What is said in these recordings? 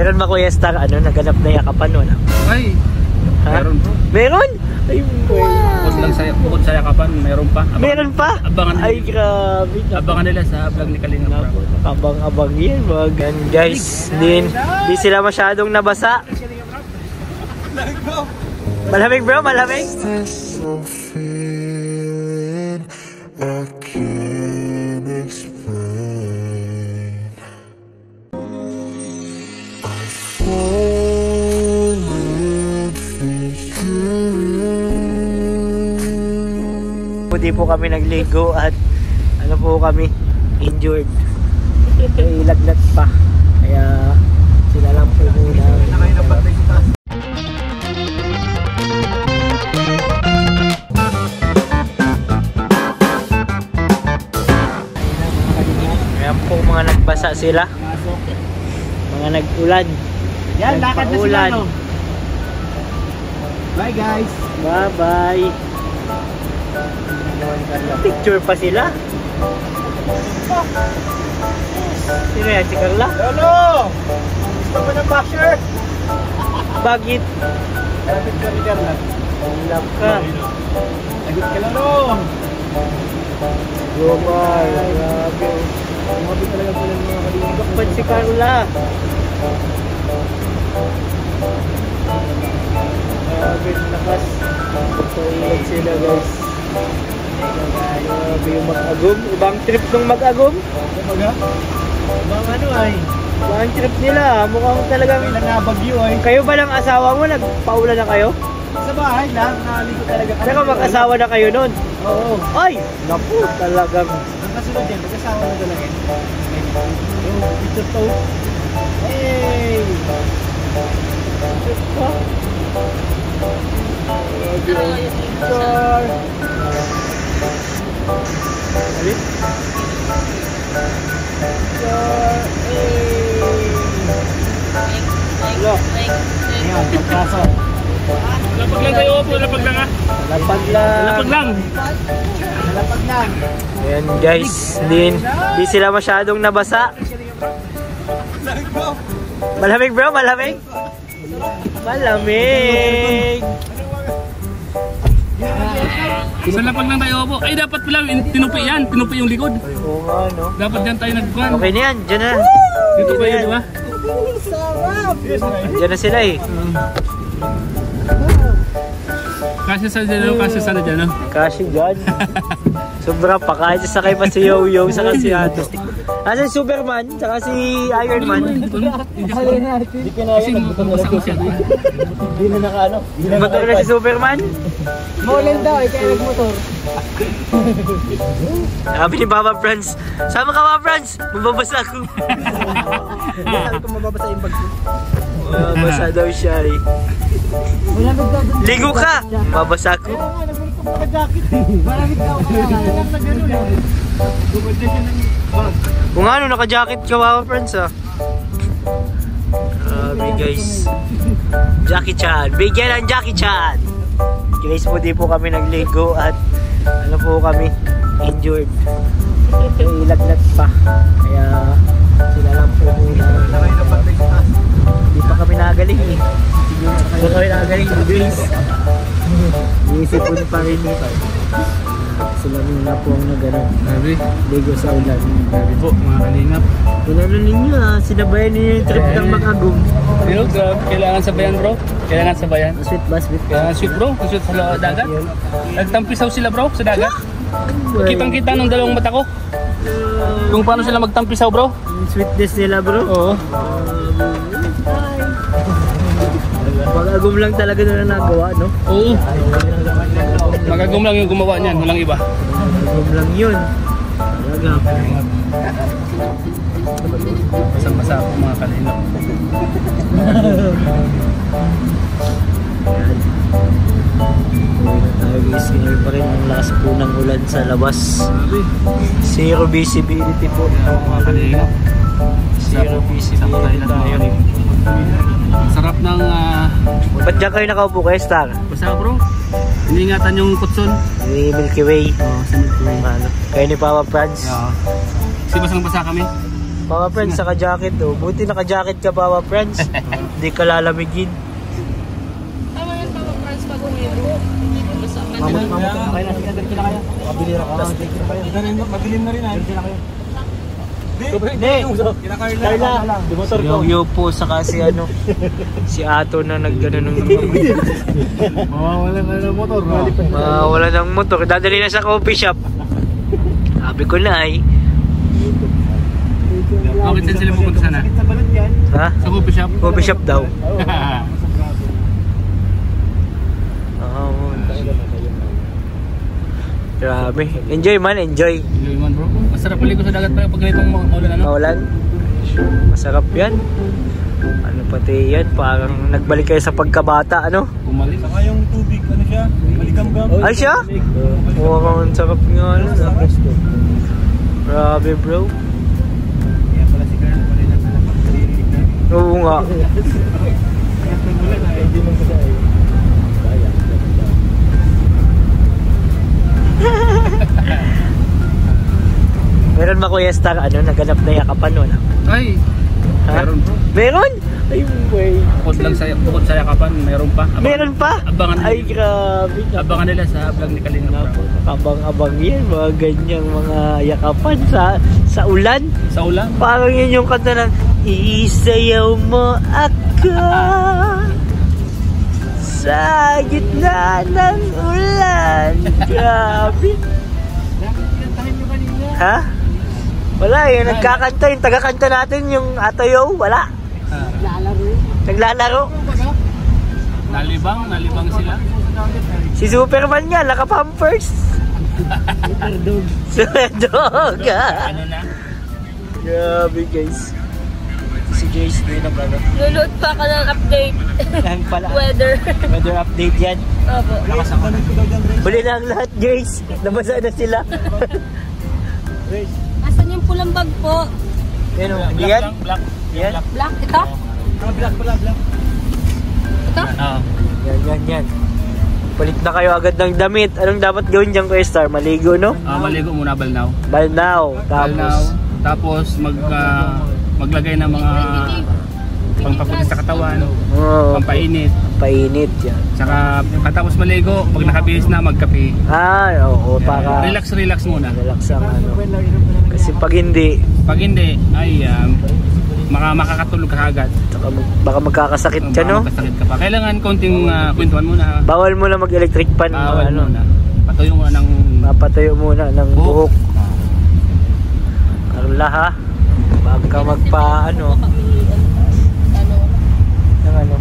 Meron ba Kuya Star, naganap na yakapan nun? Ay, meron bro. Meron? Ay, Bukod sa yakapan, meron pa. Meron pa? Abangan nila. Ay, grabe. Abangan nila sa vlog ni Kalinga Prab. Abang-abang yan, mga guys. Hindi sila masyadong nabasa. Malamig bro, malamig. Hindi po kami nagligo at po kami injured. Ilagnat pa. Kaya sila lang po muna. Ayan po mga nagbasa sila. Mga nag-ulan. Yan, lakad na sila, no? Bye guys. Bye bye. Picture pa sila. Sino yan? Si Carla? Lolo! Gusto mo ng basher? Bakit? Lapit ka ni Carla. Love ka. Agit ka lang, no? Gomar. Grabe. Grabe talaga po ng mga kalingap. Bakit si Carla? Grabe, lakas. Pagpailag sila guys. Grabe yung mag-agum. Ibang trip ng mag-agum. Kumbaga? Ibang ay. Ibang trip nila. Mukhang talagang nangabagyo ay. Kayo ba ng asawa mo? Nagpaula na kayo? Sa bahay lang. Nakaligo talaga. Saka mag-asawa na kayo nun? Oo. Ay! Naku, talagang. Ang kasunod yan, mag-asawa na talaga. Ito to. Hey! Ito. Alit? Ayan, pagkaso. Lapag lang kayo po, lapag lang ha. Lapag lang. Lapag lang. Lapag lang. Ayan guys, hindi sila masyadong nabasa. Malamig bro, malamig. Malamig. Sa lapag lang tayo po. Ay dapat pala tinupi yan, tinupi yung likod. Oo nga no. Dapat dyan tayo nagkuhan. Okay na yan, dyan na. Dito pa yun, di ba? Dyan na sila eh. Kasi sa dyan, kasi sa dyan. Kasi dyan. Sobra pa, kahit sakay pa si Yo-Yo, saka si Ato. Kasi si Superman, saka si Iron Man. Hindi ka na yan, nagbutan na lang siya. Hindi na naka-ano. Motor na si Superman. Maulan daw, kaya nagmotor. Sabi ni Papa Franz, sama ka Papa Franz, mababasa ako. Sabi ko mababasa yung bag ko. Mababasa daw siya eh. Ligo ka, mababasa ako. Kaya nga, nagbulit ko naka-jacket. Maramit ka ako kaya lang na gano'n eh. Bukod na siya ng bag. Kung ano, naka-jacket ka Papa Franz ah. Grabe guys. Jackie Chan, bigyan ng Jackie Chan. Guys po, di po kami nagligo at po kami injured. Ilagnat pa. Kaya sila lang po muna. Di pa kami nagaling eh. Di pa kami nagaling guys. Iisipon pa rin ito. Sila muna po ang nagano. Ligo sa ulan. Grabe po, mga kalingap. Inano ninyo sinabayan ninyo yung trip ng mag-agum. Pero kailangan sabayan bro. Kailangan sabayan. Sweet ba? Sweet ka? Kailangan sweet bro. Sweet sa dagat. Nagtampisaw sila bro sa dagat. Kitang-kita ng dalawang mata ko. Kung paano sila magtampisaw bro. Yung sweetness nila bro. Oo. Mag-agum lang talaga na nagawa, no? Oo. Magagum lang yung gumawa niyan. Walang iba. Mag-agum lang yun. Talaga. Basang-basa ako mga kalingap. Tayo guys, ngayon pa rin ang last po ng ulan sa labas. Zero visibility po. Mga kalingap. Zero visibility tayo. Sarap ng Ba't dyan kayo nakaupo kayo, Star? basa bro. Iniingatan yung kutson. Yung Milky Way. Oo, sa Milky Way. Kayo ni Papa Franz. Oo. Kasi basang-basa kami. Papa Franz, naka-jacket oh. Buti naka-jacket ka, Papa Franz. Hindi ka lalamigin. Tama yan, Papa Franz, pag umiro. Mamut na kayo na. Sige, dito na kayo. Mabili na kayo. Mabilim na rin ah. Dito na kayo. Hindi! Carla, Dumotor ko. yung yupo saka si ano, si Ato na naggano nung Mawawala na ng motor. wala ng motor. Dadali na sa coffee shop. Sabi ko na ay. Bakit saan sila pupunta sana? Sa balot yan. Ha? Sa coffee shop? Coffee shop daw. Grabe. Enjoy man, enjoy. Enjoy man bro. Masarap maligo sa dagat pag ganitong maulan ano? Maulan. Masarap yan. Ano pati yan, parang nagbalik kayo sa pagkabata, ano? Bumalik. Saka yung tubig, ano siya? Maligam-gam. Ay siya? Oo, ang sarap nga. Ano? Grabe bro. Kaya pala si Carla pa rin ang naririnig na. Oo nga. Kaya nagulan na, hindi mong kasaya. Meron ba Kuya Star, ano, naganap na yakapan, wala? Ay! Ha? Meron bro. Meron? Ay, boy. Bukod sa yakapan, meron pa. Meron pa? Abangan Ay, grabe. Abangan nila sa vlog ni Kalinga bro. Abang-abang yan, mga ganyang mga yakapan sa ulan. Sa ulan? Parang yun yung kanta ng isayaw mo ako sa gitna ng ulan. Grabe. Kinantahin nyo kanina. Ha? Wala yung nagkakanta, yung tagakanta natin, yung Atayo, wala. Naglalaro. Nalibang sila. Si Superman nga, naka-pampers. Superdog. Superdog. Ano na? Grabe guys. Si Jace doon ang gano'n. Lulot pa ka ng update. Yan pala. Weather. Weather update yan. Opo. Lakas ako. Huli na ang lahat guys. Nabasa na sila. Asan yung pulang bag po? Yan o. Yan. Black. Yan. Black? Ito? Black pala, black. Ito? Oo. Yan. Palit na kayo agad ng damit. Anong dapat gawin dyan Kuya Star? Maligo no? Maligo muna balnaw. Balnaw. Tapos maglagay ng mga pangpapulis sa katawan, Oh, pampainit. painit yan. Saka katapos maligo, pag nakabihis na magkape. Oo. Para Relax muna. relax ang ano. Kasi pag hindi, Pag hindi, ay makakatulog ka agad. baka magkakasakit ka no? Makakasakit ka pa. Kailangan konting kwentuhan muna. Bawal mo na mag-electric pan. Bawal ano, muna. Patuyo mo ng Mapatayo muna ng buhok. Carla ha? Bago ka magpa ano. Ng ano.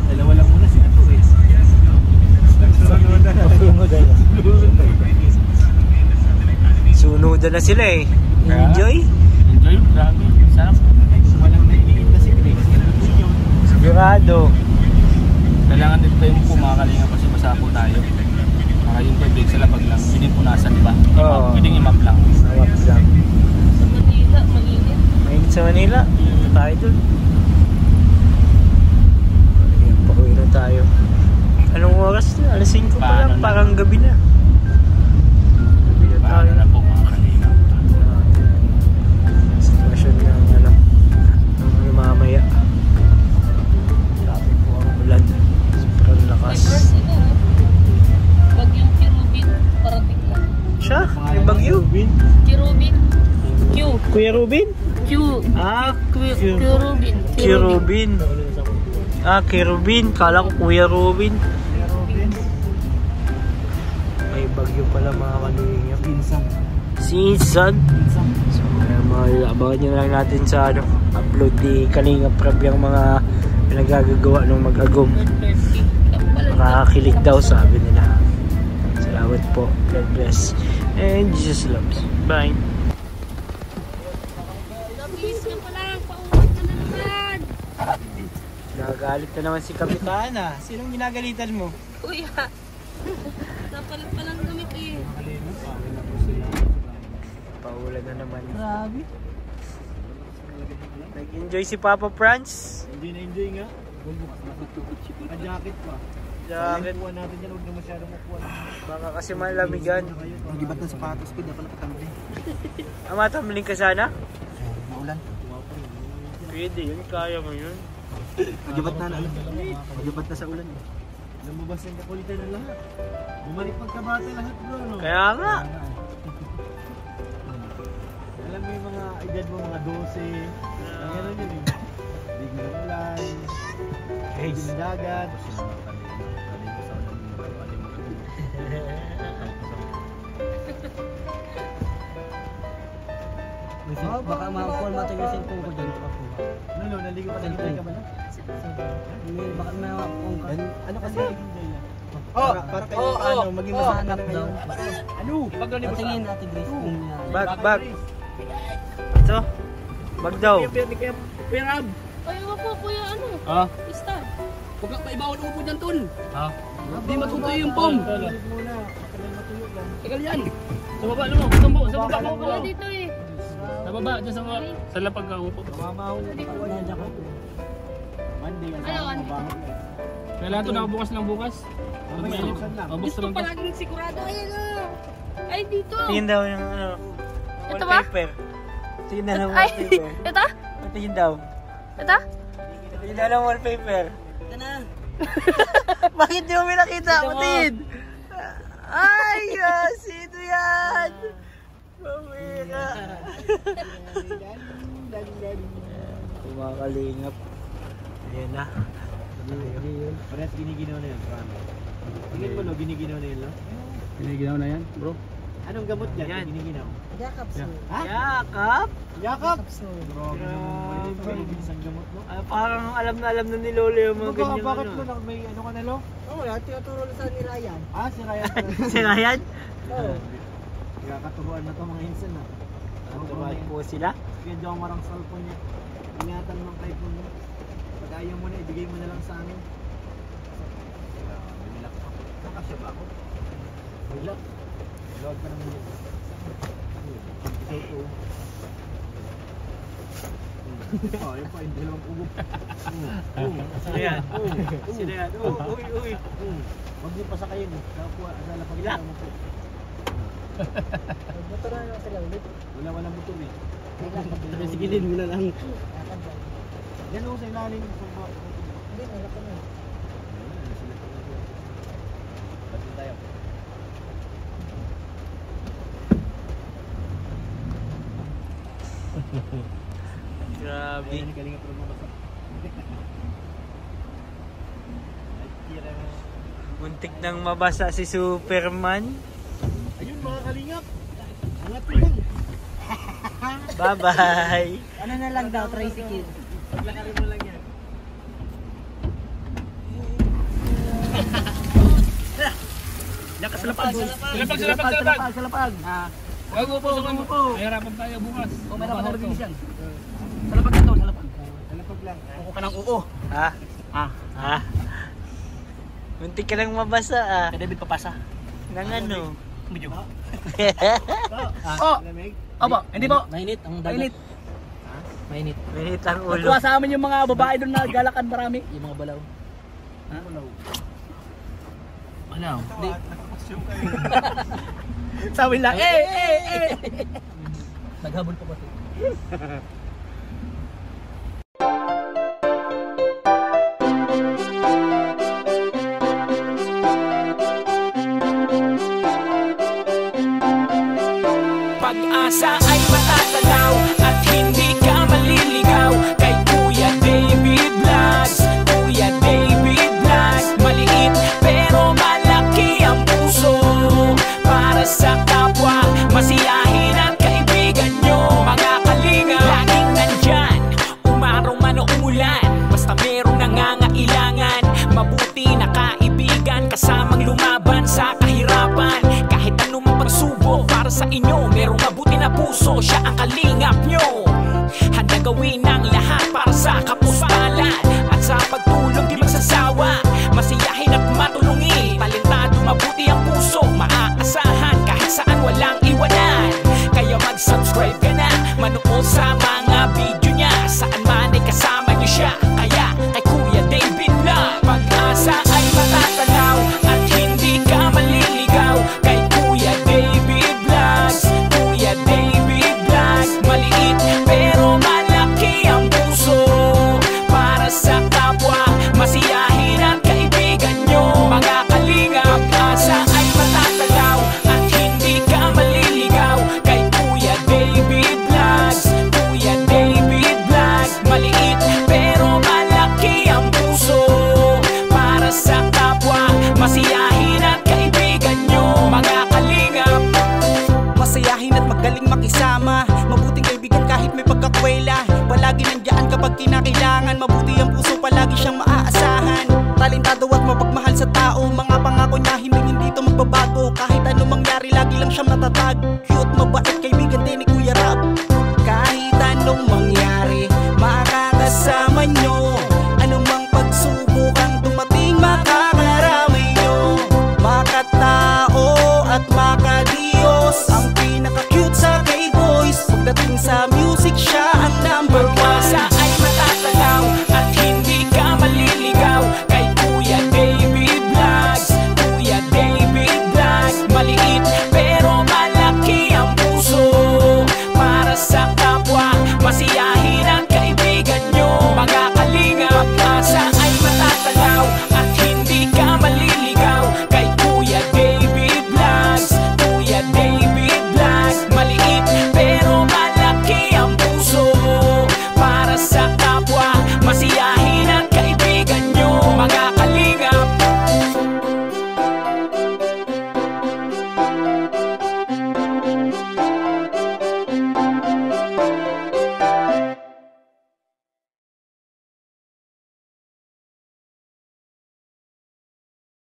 Dalawa lang muna si Ato eh. Sunudan na sila eh. Enjoy? enjoy. Grabe. Sarap. Walang nainiit na si Grace. Sigurado. Kailangan din tayo po mga kalinga kasi basa po tayo. Para yung tubig sa labag lang. Pinipunasan, di ba? Oo. Pwedeng imap lang. Sarap lang. Sa Manila, mainit. Mainit sa Manila. Tayo dun. Ayan, pauwi na tayo. Anong oras na? Alas 5 pa lang. Paano na? Parang gabi na. Gabi na tayo. Paano na po mga kalinga? Sitwasyon ng ano, ng mamaya. Grabe po ang ulan. Sobrang lakas. First ito, bagyong Kirubin. Parating na. Siya? Yung bagyo? Kirubin. Q. Kuya Rubin? Q. Ah, Kirubin. Kirubin. Kirubin. Kala ko Kuya Rubin. May bagyo pala mga kalinga. Pinsan. Season. So, abangan nyo na lang natin sa ano, upload ni Kalinga Prab yung mga pinagagagawa ng mag-agom. 130. Makakakilig daw sabi nila. Salamat po. God bless. And Jesus loves. Bye. Nabis ka pa lang. Pauwi ka na naman. Nagagalit na naman si Kapitana. Sinong ginagalitan mo? Kuya. Napalit pa lang damit eh. Paulan na naman. Grabe. Nag-enjoy si Papa Franz. Hindi na-enjoy nga. Jacket pa. Jacket. Kuha natin yan, huwag na masyadong makuha. Baka kasi malamigan. Magibat ng sapatos ko, dapat nakatambi. Matamling ka sana? ulan. Pwede yun, kaya mo yun. Magibat na ano? Magibat na sa ulan. Lumabas yung kakulitan ng lahat. Bumalik pagkabata lahat bro, no? Kaya nga. Alam mo yung mga edad mo, mga 12. Ang ano yun eh. Biglang ulan. Biglang dagat. Baka ma-format yung cellphone ko dyan. Ano, naligo ka na ka ba na? Baka ma-phone ka. Ano kasi naging dahilan? Para kayo ano, maging masanap daw. Ano? Patingin natin Grace kung yan. Bag. Ito. Bag daw. Kuya Rab. Ay, wag po, kuya, ano? Ah? Start. Huwag kang paibawal upo dyan, Tol. Ha? Di matutuyo yung pom. Tulog muna. Kailan matulog lang. Ikaw yan. Sa baba, alam mo. Sa baba ka upo. Wala dito eh. Sa baba, dyan sa lapag ka upo. Mamahuli pa ko yan. Monday ang Ano, ano? Kaya lahat ito nakabukas lang bukas. Mamaya, buksan lang. Buksan Gusto lang to. palagi ng sigurado. Ayan o. Ay, dito. Tingin daw yung ano. Ito ba? Wallpaper. Tingin daw ng Ay, wallpaper. ito? Tingin daw. Ito? Tingin daw ng wallpaper. Bakit di mo may nakita? Patingin! Ay! Sino yan? Pamira! Kumakalingap. Ayan na. Parehas giniginaw na yun. Tingin mo no, giniginaw na yun no? Piniginaw na yan, bro. Anong gamot dyan? Yan. Giniginaw. Yakap so. Ha? Yakap! Yakap! So. Grabe naman. May bilisang gamot no? Parang alam na ni Lolo yung mga ganyan Bakit ano. mo may ano ka na lo? Oo, yan. Tinuturo sa ni Ryan. Ah, si Ryan. Si Ryan? Oo. Katuruan na to mga insan na. Turuan po sila. Kaya diyan marang cellphone niya. Ingatan mo ang iPhone mo. Pag ayaw mo na, ibigay mo na lang sa amin. Binilak pa. Nakasya ba ako? Bilak. Log ka naman yun. Ito ito. Oh, yun pa, yung dalawang ubo. Sino yan? Sino yan? Uy. Huwag niyo pasakayin eh. Kapwa, adala pag Bilak. mo po. Motor na lang sila ulit. Wala motor eh. Sigilin mo na lang. Yan o sa ilalim. Hindi, wala ka na. Ba't tayo? Grabe. Ayan, galing ang promobasa. Muntik nang mabasa si Superman. Ayun mga kalingap. Angat ko lang. Bye-bye. Ano na lang daw, tricycle. Paglakarin mo lang yan. Yakas sa lapag. Sa lapag. Sa lapag. Wag upo sa kanya. Ay, harapan tayo bukas. O, may lapag na bilis yan. Sa lapag na to, sa lapag. Talapag lang. Upo ka ng oo. Ha? Ha? Muntik ka nang mabasa ah. Kaya David papasa. Nang ano? Medyo. Oh! Lamig? Opo, hindi po. Mainit ang dagat. Mainit. Mainit. Minit ang ulo. Nagkuha sa amin yung mga babae doon na galakan marami. Yung mga balaw. Ano? Hindi. Nakapasyon kayo. Sabi lang, Naghabol pa ba ito? Pag-asa ay matatanaw at hindi ka maliligaw kay Kuya David Vlogs. Kuya David Vlogs, maliit pero malaki ang puso para sa kapwa, masiyahin at kaibigan nyo. Mga kalinga, laging nandyan, umaraw man o umulan, basta merong nangangailangan. Mabuti na kaibigan, kasamang lumaban sa kahirapan. Kahit anumang pagsubok para sa inyo, merong mabuti na puso, siya ang kalingap nyo. Handa gawin ang lahat para sa kapustalan, at sa pagtulong di magsasawa, masiyahin at matulungin. Talentado, mabuti ang puso, maaasahan kahit saan walang iwanan. Kaya mag-subscribe ka na, manood sa mga video niya, saan man ay kasama niyo siya. Kaya kay Kuya David Vlog, pag-asa ay matatanaw at hindi ka maliligaw kay Kuya David Vlogs. Kuya David Vlogs, maliit pero pag kinakailangan. Mabuti ang puso, palagi siyang maaasahan. Talentado at mapagmahal sa tao, mga pangako niya hindi to magbabago. Kahit anong mangyari, lagi lang siyang natatag. Cute, mabait, kaibigan din ni Kuya Rap. Kahit anong mangyari, makakasama nyo.